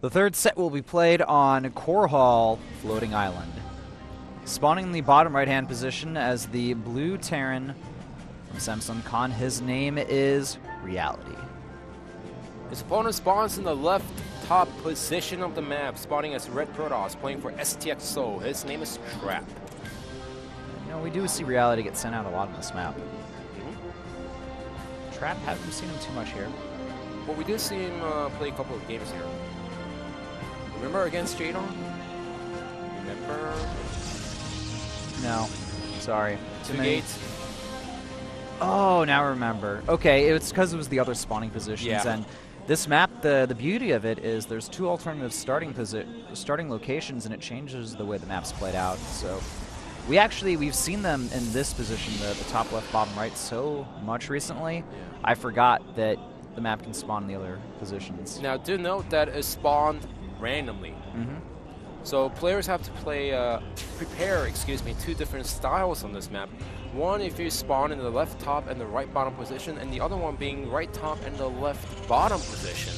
The third set will be played on Core Hall Floating Island. Spawning in the bottom right-hand position as the blue Terran from Samsung Khan. His name is Reality. His opponent spawns in the left top position of the map, spawning as Red Protoss, playing for STX SouL. His name is Trap. You know, we do see Reality get sent out a lot on this map. Trap, haven't seen him too much here. Well, we did see him play a couple of games here. Remember against Jadon? Remember? No, sorry. Two gates. Oh, now I remember. Okay, it's because it was the other spawning positions. Yeah. And this map, the beauty of it is there's two alternative starting locations, and it changes the way the map's played out. So we've seen them in this position, the top left, bottom right, so much recently. Yeah. I forgot that the map can spawn in the other positions. Now, do note that it's spawned randomly. So players have to prepare two different styles on this map. One, if you spawn in the left top and the right bottom position, and the other one being right top and the left bottom position.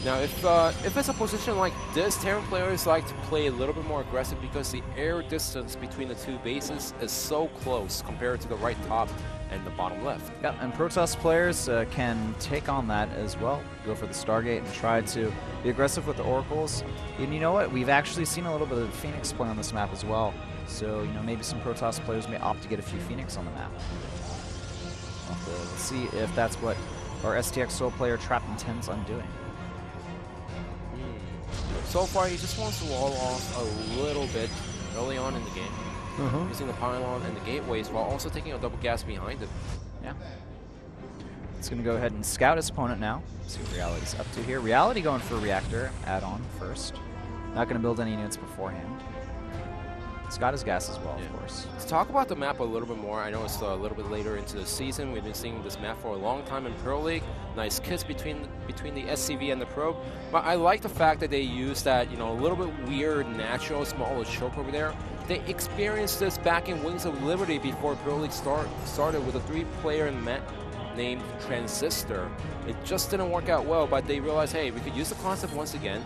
Now, if it's a position like this, Terran players like to play a little bit more aggressive because the air distance between the two bases is so close compared to the right top and the bottom left. Yeah, and Protoss players can take on that as well. Go for the Stargate and try to be aggressive with the Oracles. And you know what? We've actually seen a little bit of Phoenix play on this map as well. So, you know, maybe some Protoss players may opt to get a few Phoenix on the map. We'll see if that's what our STX SouL player Trap intends on doing. So far, he just wants to wall off a little bit early on in the game. Using the pylon and the gateways while also taking a double gas behind it. Yeah. It's going to go ahead and scout his opponent now. See what Reality's up to here. Reality going for a reactor add-on first. Not going to build any units beforehand. He's got his gas as well, of course. To talk about the map a little bit more, I know it's a little bit later into the season. We've been seeing this map for a long time in Proleague. Nice kiss between the SCV and the Probe. But I like the fact that they use that, you know, a little bit weird, natural, smaller choke over there. They experienced this back in Wings of Liberty before Proleague started with a 3-player map named Transistor. It just didn't work out well, but they realized, hey, we could use the concept once again,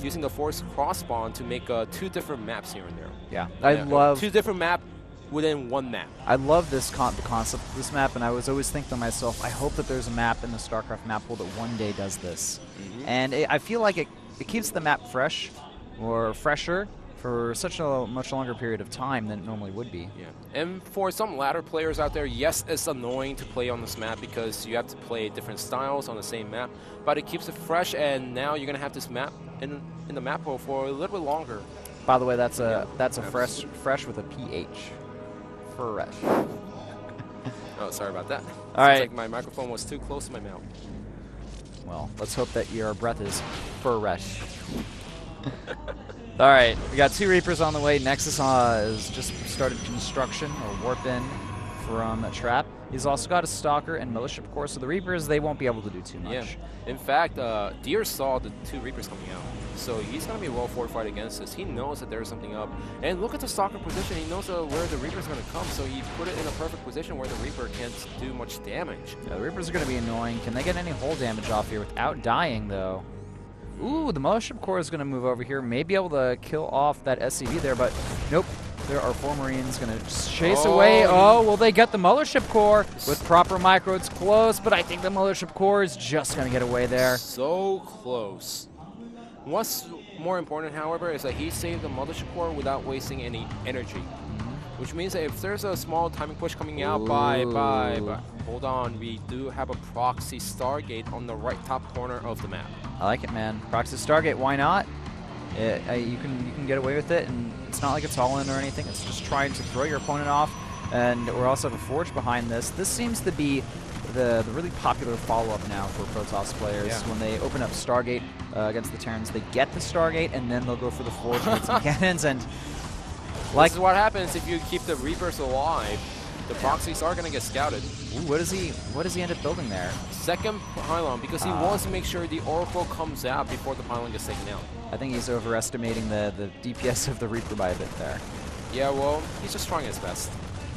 using the forced cross-spawn to make 2 different maps here and there. Yeah, I love 2 different maps within one map. I love this the concept of this map, and I was always thinking to myself, I hope that there's a map in the StarCraft map pool that one day does this. And I feel like it keeps the map fresh, or fresher, for such a much longer period of time than it normally would be. Yeah, and for some ladder players out there, yes, it's annoying to play on this map because you have to play different styles on the same map, but it keeps it fresh, and now you're gonna have this map in the map pool for a little bit longer. By the way, that's a fresh with a PH. Fresh. Oh, sorry about that. All right. Like my microphone was too close to my mouth. Well, let's hope that your breath is fresh. All right, we got 2 Reapers on the way. Nexus has just started construction, or warp in from Trap. He's also got a Stalker and Militia Core, so the Reapers, they won't be able to do too much. Yeah. In fact, Deer saw the 2 Reapers coming out, so he's going to be well fortified against this. He knows that there's something up. And look at the Stalker position. He knows where the Reaper's going to come, so he put it in a perfect position where the Reaper can't do much damage. Yeah, the Reapers are going to be annoying. Can they get any hull damage off here without dying, though? Ooh, the Mothership Core is going to move over here. May be able to kill off that SCV there, but nope. There are 4 Marines going to chase away. Oh, will they get the Mothership Core? With proper micro, it's close, but I think the Mothership Core is just going to get away there. So close. What's more important, however, is that he saved the Mothership Core without wasting any energy. Which means that if there's a small timing push coming out, hold on, we do have a proxy Stargate on the right top corner of the map. I like it, man. Proxy Stargate, why not? You can get away with it, and it's not like it's all in or anything. It's just trying to throw your opponent off, and we also have a Forge behind this. This seems to be the really popular follow-up now for Protoss players. Yeah. When they open up Stargate against the Terrans, they get the Stargate, and then they'll go for the Forge with some cannons, and this is what happens if you keep the Reapers alive. The proxies are going to get scouted. Ooh, what does he end up building there? Second pylon, because he wants to make sure the Oracle comes out before the pylon gets taken out. I think he's overestimating the DPS of the Reaper by a bit there. Yeah, well, he's just trying his best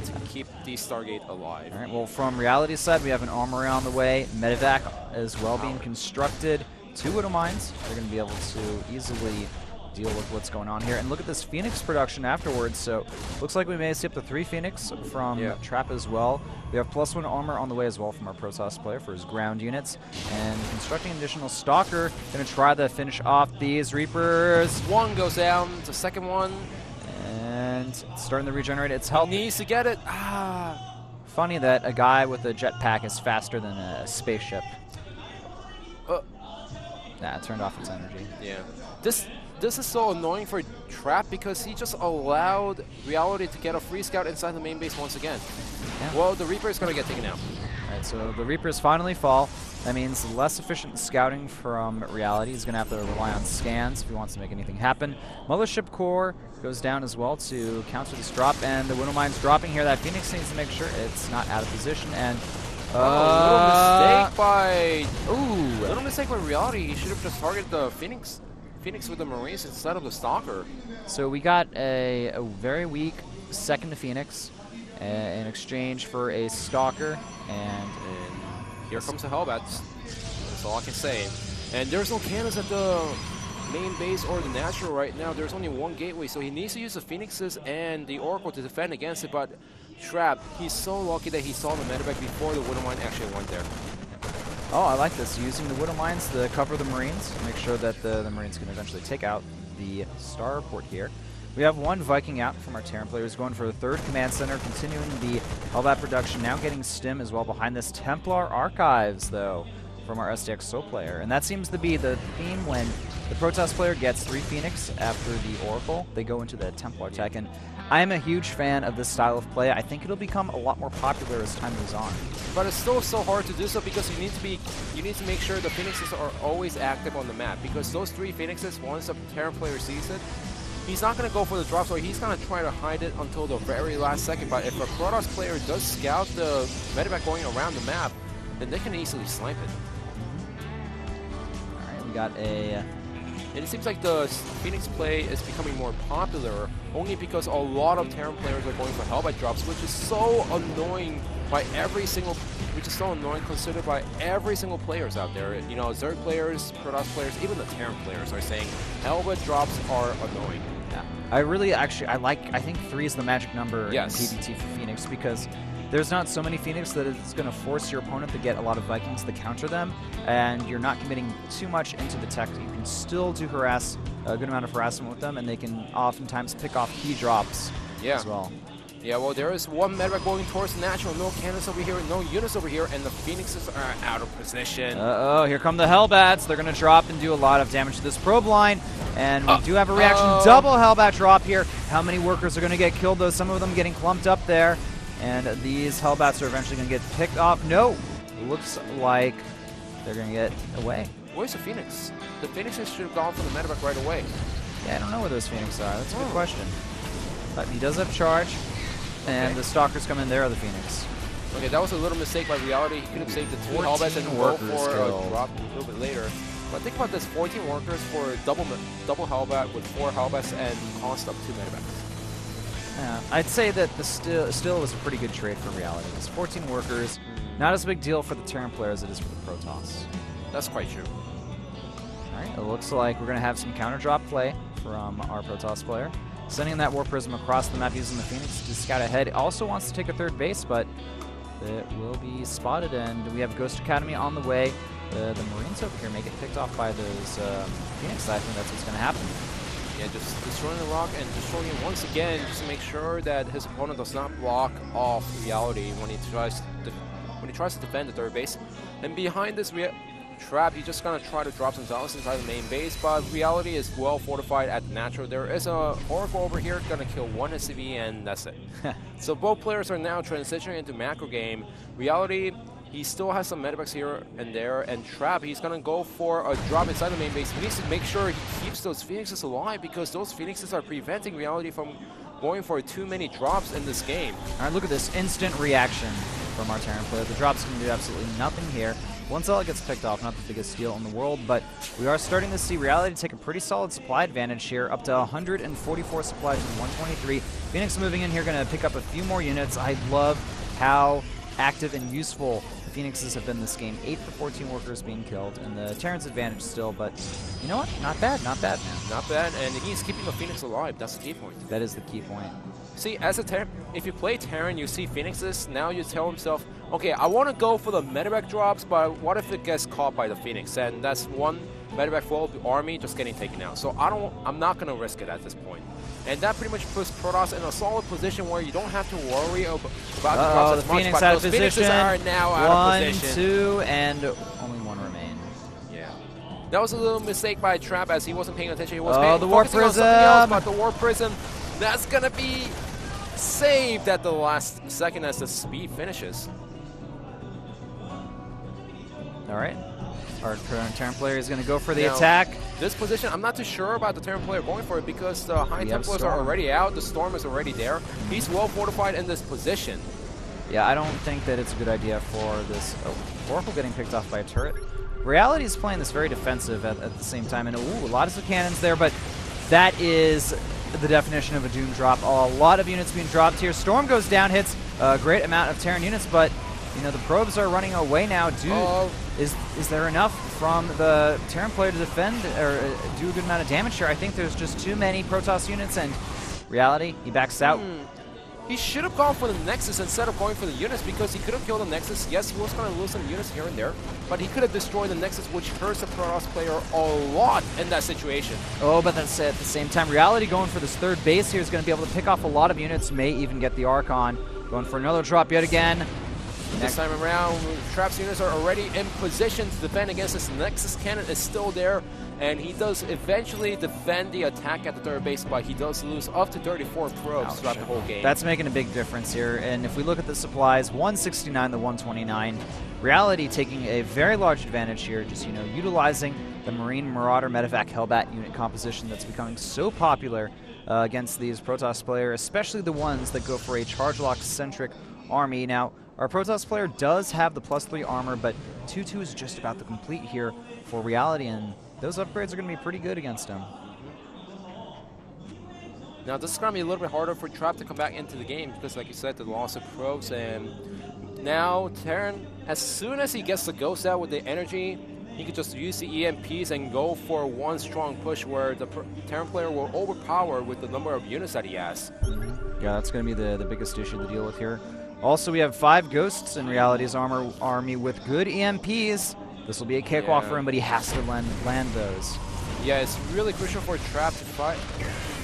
to keep the Stargate alive. All right, well, from Reality's side, we have an armory on the way. Medevac as well being constructed 2 Widow Mines. They're going to be able to easily deal with what's going on here. And look at this Phoenix production afterwards. So looks like we may see up to 3 Phoenix from Trap as well. We have +1 armor on the way as well from our Protoss player for his ground units. And constructing an additional Stalker. Going to try to finish off these Reapers. One goes down, the second one. And it's starting to regenerate. It's helped. Needs to get it. Funny that a guy with a jetpack is faster than a spaceship. Nah, it turned off its energy. Yeah. This is so annoying for Trap because he just allowed Reality to get a free scout inside the main base once again. Yeah. Well, the Reaper is going to get taken out. Alright, so the Reapers finally fall. That means less efficient scouting from Reality. He's going to have to rely on scans if he wants to make anything happen. Mothership Core goes down as well to counter this drop, and the Widow Mine's dropping here. That Phoenix needs to make sure it's not out of position, and little mistake by Reality. He should have just targeted the Phoenix with the Marines instead of the Stalker. So we got a very weak second to Phoenix in exchange for a Stalker, and here comes the Hellbats. That's all I can say. And there's no cannons at the main base or the natural right now. There's only one gateway, so he needs to use the Phoenixes and the Oracle to defend against it, but Trap, he's so lucky that he saw the medevac before the Widow Mine actually went there. Oh, I like this. Using the Widow Mines to cover the Marines, make sure that the Marines can eventually take out the Starport here. We have 1 Viking out from our Terran players, going for the 3rd command center, continuing the Hellbat production, now getting Stim as well behind this. Templar Archives, though, from our STX SouL player. And that seems to be the theme when the Protoss player gets 3 Phoenix after the Oracle. They go into the Templar tech, and I am a huge fan of this style of play. I think it'll become a lot more popular as time goes on. But it's still so hard to do so because you need to make sure the Phoenixes are always active on the map, because those 3 Phoenixes, once a Terran player sees it, he's not going to go for the drop, so he's going to try to hide it until the very last second. But if a Protoss player does scout the medevac going around the map, then they can easily snipe it. Alright, we got a... And it seems like the Phoenix play is becoming more popular only because a lot of Terran players are going for Hellbat drops, which is so annoying considered by every single players out there. You know, Zerg players, Protoss players, even the Terran players are saying Hellbat drops are annoying. Yeah. I think 3 is the magic number in PvT for Phoenix, because there's not so many Phoenix that it's going to force your opponent to get a lot of Vikings to counter them, and you're not committing too much into the tech. You can still do a good amount of harassment with them, and they can oftentimes pick off key drops as well. Yeah, well, there is 1 medevac going towards the natural. No cannons over here, no units over here, and the Phoenixes are out of position. Uh-oh, here come the Hellbats. They're going to drop and do a lot of damage to this probe line, and we do have a reaction. Double Hellbat drop here. How many workers are going to get killed, though? Some of them getting clumped up there. And these Hellbats are eventually going to get picked off. No! Looks like they're going to get away. Where's the Phoenix? The Phoenixes should have gone for the medevac right away. Yeah, I don't know where those Phoenix are. That's a good question. But he does have charge, and the Stalkers come in there are the Phoenix. Okay, that was a little mistake by Reality. He could have saved the 2 Hellbats and go for a drop a little bit later. But think about this, 14 workers for double Hellbat with 4 Hellbats and cost up 2 medevacs. Yeah, I'd say that the still was a pretty good trade for Reality. It's 14 workers, not as big deal for the Terran player as it is for the Protoss. That's quite true. Alright, it looks like we're going to have some counter drop play from our Protoss player. Sending that War Prism across the map using the Phoenix to scout ahead. It also wants to take a 3rd base, but it will be spotted, and we have Ghost Academy on the way. The Marines over here may get picked off by those Phoenix. I think that's what's going to happen. Yeah, just destroying the rock and destroying it once again, just to make sure that his opponent does not block off Reality when he tries to defend the 3rd base. And behind this Trap, he's just gonna try to drop some zealots inside the main base, but Reality is well fortified at the natural. There is a Oracle over here gonna kill 1 SCV, and that's it. So both players are now transitioning into macro game. Reality, he still has some medevacs here and there, and Trap, he's going to go for a drop inside the main base. He needs to make sure he keeps those Phoenixes alive, because those Phoenixes are preventing Reality from going for too many drops in this game. All right, look at this instant reaction from our Terran player. The drop's going to do absolutely nothing here. One zealot gets picked off, not the biggest deal in the world, but we are starting to see Reality take a pretty solid supply advantage here, up to 144 supplies and 123. Phoenix moving in here, going to pick up a few more units. I love how active and useful the Phoenixes have been this game. 8 for 14 workers being killed, and the Terran's advantage still, but you know what? Not bad, man. Not bad, and he's keeping the Phoenix alive. That's the key point. That is the key point. See, as a Terran, if you play Terran, you see Phoenixes, now you tell himself, okay, I want to go for the medevac drops, but what if it gets caught by the Phoenix? And that's one medevac full army just getting taken out. So I'm not going to risk it at this point. And that pretty much puts Protoss in a solid position where you don't have to worry about the drops as much. Phoenix but out of those position. Phoenixes are now out of position. 1, 2, and only 1 remain. Yeah. That was a little mistake by Trap as he wasn't paying attention. He was the War focusing on Prism. something else, but the War Prism, that's going to be saved at the last second as the speed finishes. All right. Our Terran player is going to go for the Now, attack. This position, I'm not too sure about the Terran player going for it because the High Templars are already out. The Storm is already there. He's well fortified in this position. Yeah, I don't think that it's a good idea for this. Oh, Oracle getting picked off by a turret. Reality is playing this very defensive at the same time. And ooh, a lot of cannons there, but that is the definition of a Doom drop. A lot of units being dropped here. Storm goes down, hits a great amount of Terran units, but you know, the probes are running away now. Is there enough from the Terran player to defend or do a good amount of damage here? I think there's just too many Protoss units, and Reality, he backs out. He should have gone for the Nexus instead of going for the units because he could have killed the Nexus. Yes, he was going to lose some units here and there, but he could have destroyed the Nexus, which hurts the Protoss player a lot in that situation. Oh, but that's at the same time. Reality going for this third base here is going to be able to pick off a lot of units, may even get the Archon. Going for another drop yet again. This time around, Trap's units are already in position to defend against this. Nexus cannon is still there, and he does eventually defend the attack at the third base, but he does lose up to 34 probes throughout the whole game. That's making a big difference here, and if we look at the supplies, 169 to 129. Reality taking a very large advantage here, just, you know, utilizing the Marine Marauder Medevac Hellbat unit composition that's becoming so popular against these Protoss players, especially the ones that go for a charge lock-centric army. Now, our Protoss player does have the +3 armor, but 2-2 is just about to complete here for Reality, and those upgrades are going to be pretty good against him. Now, this is going to be a little bit harder for Trap to come back into the game because, like you said, the loss of probes, and now Terran, as soon as he gets the Ghost out with the energy, he could just use the EMPs and go for one strong push where the Terran player will overpower with the number of units that he has. Yeah, that's going to be the biggest issue to deal with here. Also, we have 5 Ghosts in Reality's army with good EMPs. This will be a cakewalk for him, but he has to land those. Yeah, it's really crucial for Trap to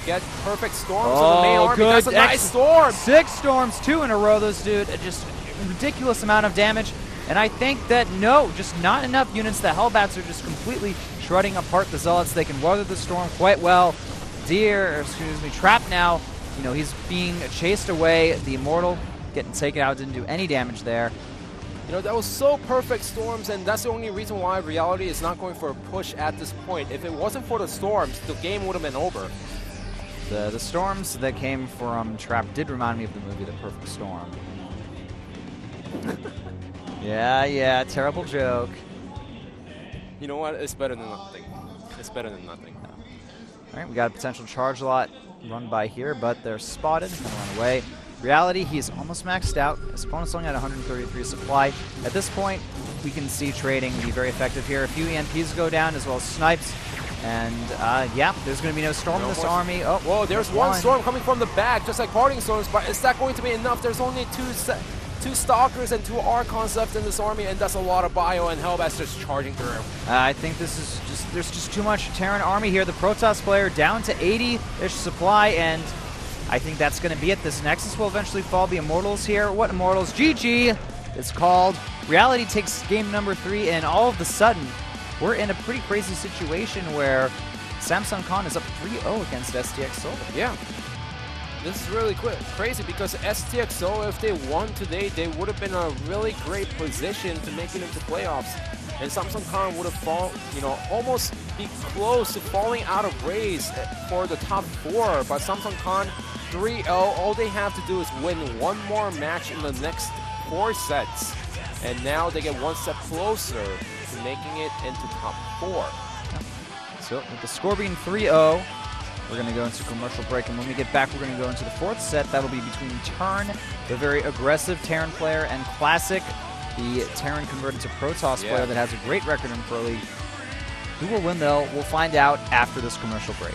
get perfect storms in the main army. Good. That's a nice storm! 6 storms, 2 in a row, those dude. Just ridiculous amount of damage. And I think that, no, just not enough units. The Hellbats are just completely shredding apart the Zealots. They can weather the storm quite well. Trap now, you know, he's being chased away. The Immortal getting taken out, didn't do any damage there. You know, that was so perfect storms, and that's the only reason why Reality is not going for a push at this point. If it wasn't for the storms, the game would have been over. The storms that came from Trap did remind me of the movie The Perfect Storm. Yeah, terrible joke. You know what? It's better than nothing. It's better than nothing. All right, we got a potential charge lot run by here, but they're spotted and run away. Reality, he's almost maxed out. His opponent's only at 133 supply. At this point, we can see trading be very effective here. A few EMPs go down, as well as snipes. And, yeah, there's going to be no storm in this army. Oh, whoa, there's one storm coming from the back, just like parting storms, but is that going to be enough? There's only two Stalkers and 2 Archons left in this army, and that's a lot of bio, and Hellbats just charging through. I think this is there's just too much Terran army here. The Protoss player down to 80-ish supply, and I think that's going to be it. This Nexus will eventually fall. The Immortals here. What Immortals? GG! It's called. Reality takes game number 3, and all of a sudden, we're in a pretty crazy situation where Samsung Khan is up 3-0 against STX SouL. Yeah. This is really crazy because STX SouL, if they won today, they would have been in a really great position to make it into playoffs. And Samsung Khan would have almost be close to falling out of race for the top 4. But Samsung Khan 3-0, all they have to do is win one more match in the next 4 sets. And now they get one step closer to making it into top 4. So with the score being 3-0, we're going to go into commercial break, and when we get back, we're going to go into the 4th set. That'll be between Turn, the very aggressive Terran player, and Classic, the Terran converted to Protoss player that has a great record in Pro League. Who will win, though? We'll find out after this commercial break.